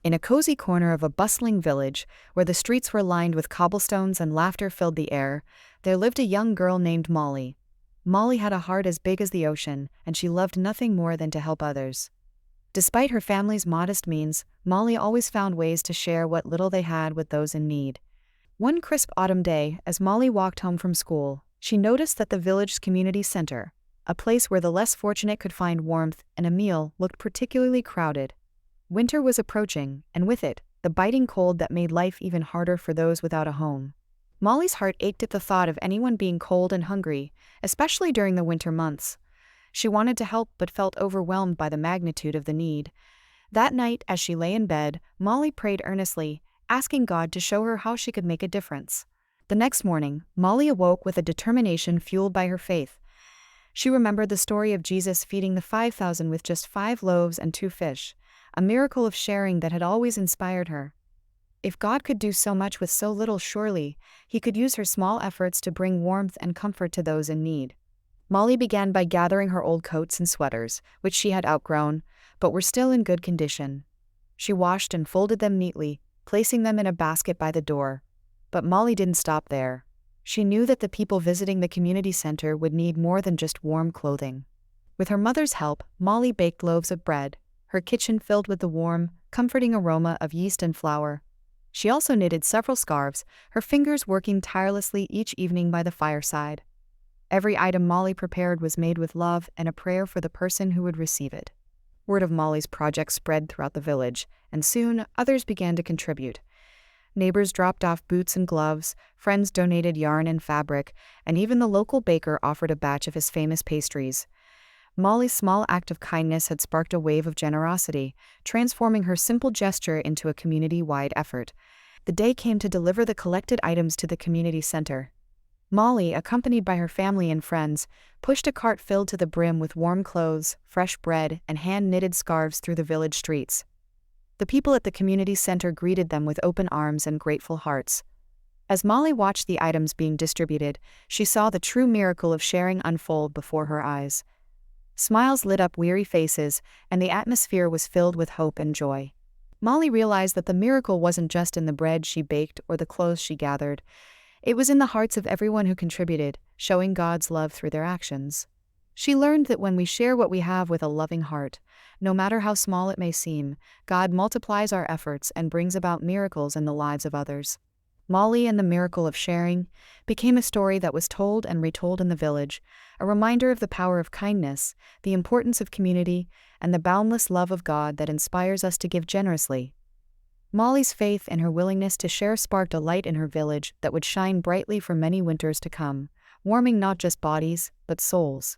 In a cozy corner of a bustling village, where the streets were lined with cobblestones and laughter filled the air, there lived a young girl named Molly. Molly had a heart as big as the ocean, and she loved nothing more than to help others. Despite her family's modest means, Molly always found ways to share what little they had with those in need. One crisp autumn day, as Molly walked home from school, she noticed that the village's community center, a place where the less fortunate could find warmth and a meal, looked particularly crowded. Winter was approaching, and with it, the biting cold that made life even harder for those without a home. Molly's heart ached at the thought of anyone being cold and hungry, especially during the winter months. She wanted to help but felt overwhelmed by the magnitude of the need. That night, as she lay in bed, Molly prayed earnestly, asking God to show her how she could make a difference. The next morning, Molly awoke with a determination fueled by her faith. She remembered the story of Jesus feeding the 5,000 with just 5 loaves and 2 fish, a miracle of sharing that had always inspired her. If God could do so much with so little, surely He could use her small efforts to bring warmth and comfort to those in need. Molly began by gathering her old coats and sweaters, which she had outgrown, but were still in good condition. She washed and folded them neatly, placing them in a basket by the door. But Molly didn't stop there. She knew that the people visiting the community center would need more than just warm clothing. With her mother's help, Molly baked loaves of bread, her kitchen filled with the warm, comforting aroma of yeast and flour. She also knitted several scarves, her fingers working tirelessly each evening by the fireside. Every item Molly prepared was made with love and a prayer for the person who would receive it. Word of Molly's project spread throughout the village, and soon others began to contribute. Neighbors dropped off boots and gloves, friends donated yarn and fabric, and even the local baker offered a batch of his famous pastries. Molly's small act of kindness had sparked a wave of generosity, transforming her simple gesture into a community-wide effort. The day came to deliver the collected items to the community center. Molly, accompanied by her family and friends, pushed a cart filled to the brim with warm clothes, fresh bread, and hand-knitted scarves through the village streets. The people at the community center greeted them with open arms and grateful hearts. As Molly watched the items being distributed, she saw the true miracle of sharing unfold before her eyes. Smiles lit up weary faces, and the atmosphere was filled with hope and joy. Molly realized that the miracle wasn't just in the bread she baked or the clothes she gathered. It was in the hearts of everyone who contributed, showing God's love through their actions. She learned that when we share what we have with a loving heart, no matter how small it may seem, God multiplies our efforts and brings about miracles in the lives of others. Molly and the miracle of sharing became a story that was told and retold in the village, a reminder of the power of kindness, the importance of community, and the boundless love of God that inspires us to give generously. Molly's faith and her willingness to share sparked a light in her village that would shine brightly for many winters to come, warming not just bodies, but souls.